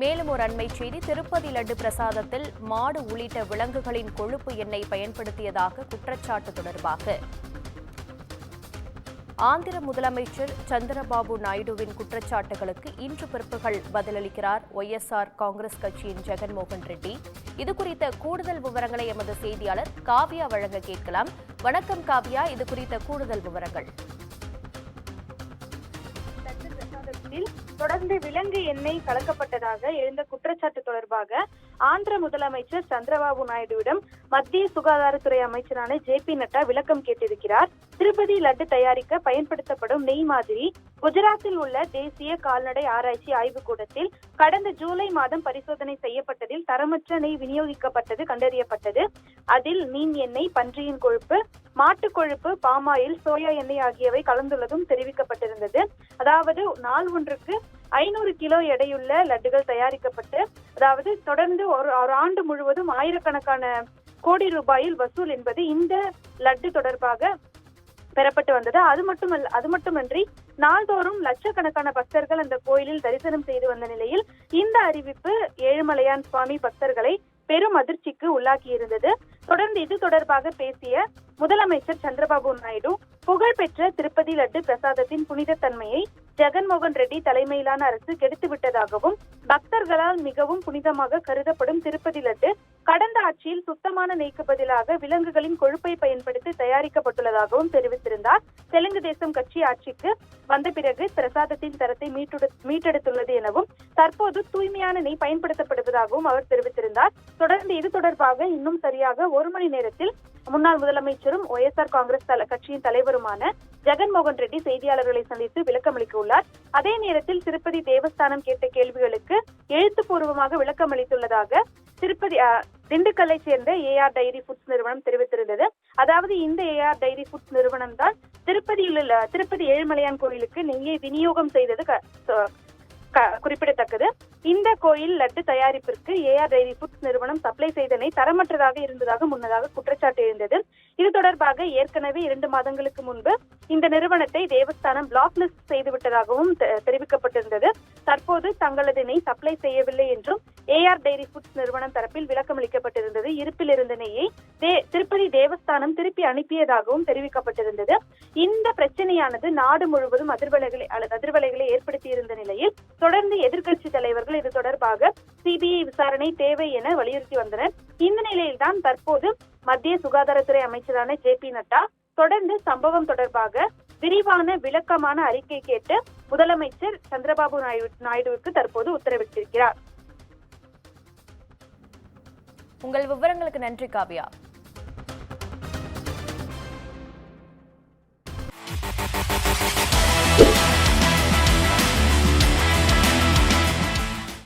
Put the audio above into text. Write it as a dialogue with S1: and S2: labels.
S1: மேலும் ஒரு அண்மை செய்தி, திருப்பதி லட்டு பிரசாதத்தில் மாடு உள்ளிட்ட விலங்குகளின் கொழுப்பு எண்ணெய் பயன்படுத்தியதாக குற்றச்சாட்டு தொடர்பாக ஆந்திர முதலமைச்சர் சந்திரபாபு நாயுடுவின் குற்றச்சாட்டுகளுக்கு இன்று பிற்பகல் பதிலளிக்கிறார் ஒய்எஸ்ஆர் காங்கிரஸ் கட்சியின் ஜெகன்மோகன் ரெட்டி. இதுகுறித்த கூடுதல் விவரங்களை எமது செய்தியாளர் காவ்யா வழங்க கேட்கலாம். வணக்கம் காவ்யா, இது குறித்த கூடுதல் விவரங்கள்.
S2: தொடர்ந்து விலங்கு எண்ணெய் கலக்கப்பட்டதாக எழுந்த குற்றச்சாட்டு தொடர்பாக ஆந்திர முதலமைச்சர் சந்திரபாபு நாயுடுவிடம் மத்திய சுகாதாரத்துறை அமைச்சரான ஜே.பி. நட்டா விளக்கம் கேட்டிருக்கிறார். திருப்பதி லட்டு தயாரிக்க பயன்படுத்தப்படும் நெய் மாதிரி குஜராத்தில் உள்ள தேசிய கால்நடை ஆராய்ச்சி ஆய்வுக்கூடத்தில் கடந்த ஜூலை மாதம் பரிசோதனை செய்யப்பட்டதில் தரமற்ற நெய் விநியோகிக்கப்பட்டது கண்டறியப்பட்டது. அதில் மீன் எண்ணெய், பன்றியின் கொழுப்பு, மாட்டுக் கொழுப்பு, பாமாயில், சோயா எண்ணெய் ஆகியவை கலந்துள்ளதும் தெரிவிக்கப்பட்டிருந்தது. அதாவது நாள் ஒன்றுக்கு 500 கிலோ எடையுள்ள லட்டுகள் தயாரிக்கப்பட்டு, அதாவது தொடர்ந்து ஒரு ஆண்டு முழுவதும் ஆயிரக்கணக்கான கோடி ரூபாயில் வசூல் என்பது இந்த லட்டு தொடர்பாக பெறப்பட்டு வந்தது. அது மட்டுமன்றி நாள்தோறும் லட்சக்கணக்கான பக்தர்கள் அந்த கோயிலில் தரிசனம் செய்து வந்த நிலையில் இந்த அறிவிப்பு ஏழுமலையான் சுவாமி பக்தர்களை பெரும் அதிர்ச்சிக்கு உள்ளாக்கியிருந்தது. தொடர்ந்து இது தொடர்பாக பேசிய முதலமைச்சர் சந்திரபாபு நாயுடு, புகழ்பெற்ற திருப்பதி லட்டு பிரசாதத்தின் புனித தன்மையை ஜெகன்மோகன் ரெட்டி தலைமையிலான அரசு கெடுத்துவிட்டதாகவும், பக்தர்களால் மிகவும் புனிதமாக கருதப்படும் திருப்பதி லட்டு கடந்த ஆட்சியில் சுத்தமான நெய்க்கு பதிலாக விலங்குகளின் கொழுப்பை பயன்படுத்தி தயாரிக்கப்பட்டுள்ளதாகவும் தெரிவித்திருந்தார். தெலுங்கு தேசம் கட்சி ஆட்சிக்கு வந்த பிறகு பிரசாதத்தின் தரத்தை மீட்டெடுத்துள்ளது எனவும், தற்போது தூய்மையான நெய் பயன்படுத்தப்படுவதாகவும் அவர் தெரிவித்திருந்தார். தொடர்ந்து இது தொடர்பாக இன்னும் சரியாக ஒரு மணி நேரத்தில் முன்னாள் முதலமைச்சரும் ஒய்எஸ்ஆர் காங்கிரஸ் கட்சியின் தலைவருமான ஜெகன்மோகன் ரெட்டி செய்தியாளர்களை சந்தித்து விளக்கமளிக்க உள்ளார். அதே நேரத்தில் திருப்பதி தேவஸ்தானம் கேட்ட கேள்விகளுக்கு எழுத்துப்பூர்வமாக விளக்கம் அளித்துள்ளதாக திண்டுக்கல்லை சேர்ந்த ஏஆர் டைரி ஃபுட்ஸ் நிறுவனம் தெரிவித்திருந்தது. அதாவது இந்த ஏஆர் டைரி ஃபுட்ஸ் நிறுவனம் தான் திருப்பதி ஏழுமலையான் கோயிலுக்கு நெய்யை விநியோகம் செய்தது குறிப்பிடத்தக்கது. இந்த கோயில் லட்டு தயாரிப்பிற்கு ஏஆர் டைரி ஃபுட்ஸ் நிறுவனம் சப்ளை செய்த நெய் தரமற்றதாக இருந்ததாக முன்னதாக குற்றச்சாட்டு எழுந்தது. இது தொடர்பாக ஏற்கனவே 2 மாதங்களுக்கு முன்பு இந்த நிறுவனத்தை தேவஸ்தானம் பிளாக் லிஸ்ட் செய்துவிட்டதாகவும் தெரிவிக்கப்பட்டிருந்தது. தற்போது தங்களது நெய் சப்ளை செய்யவில்லை என்றும் ஏஆர் டைரி ஃபுட்ஸ் நிறுவனம் தரப்பில் விளக்கம் அளிக்கப்பட்டிருந்தது. இருப்பில் இருந்த நெய்யை திருப்பதி தேவஸ்தானம் திருப்பி அனுப்பியதாகவும் தெரிவிக்கப்பட்டிருந்தது. இந்த பிரச்சனையானது நாடு முழுவதும் அதிர்வலைகளை ஏற்படுத்தியிருந்த நிலையில் தொடர்ந்து எதிர்க்கட்சி தலைவர்கள் இது தொடர்பாக சிபிஐ விசாரணை தேவை என வலியுறுத்தி வந்தனர். இந்த நிலையில்தான் தற்போது மத்திய சுகாதாரத்துறை அமைச்சரான ஜே.பி. நட்டா தொடர்ந்து சம்பவம் தொடர்பாக விரிவான விளக்கமான அறிக்கை கேட்டு முதலமைச்சர் சந்திரபாபு நாயுடுவுக்கு தற்போது உத்தரவிட்டிருக்கிறார்.
S1: உங்கள் விவரங்களுக்கு நன்றி காவ்யா.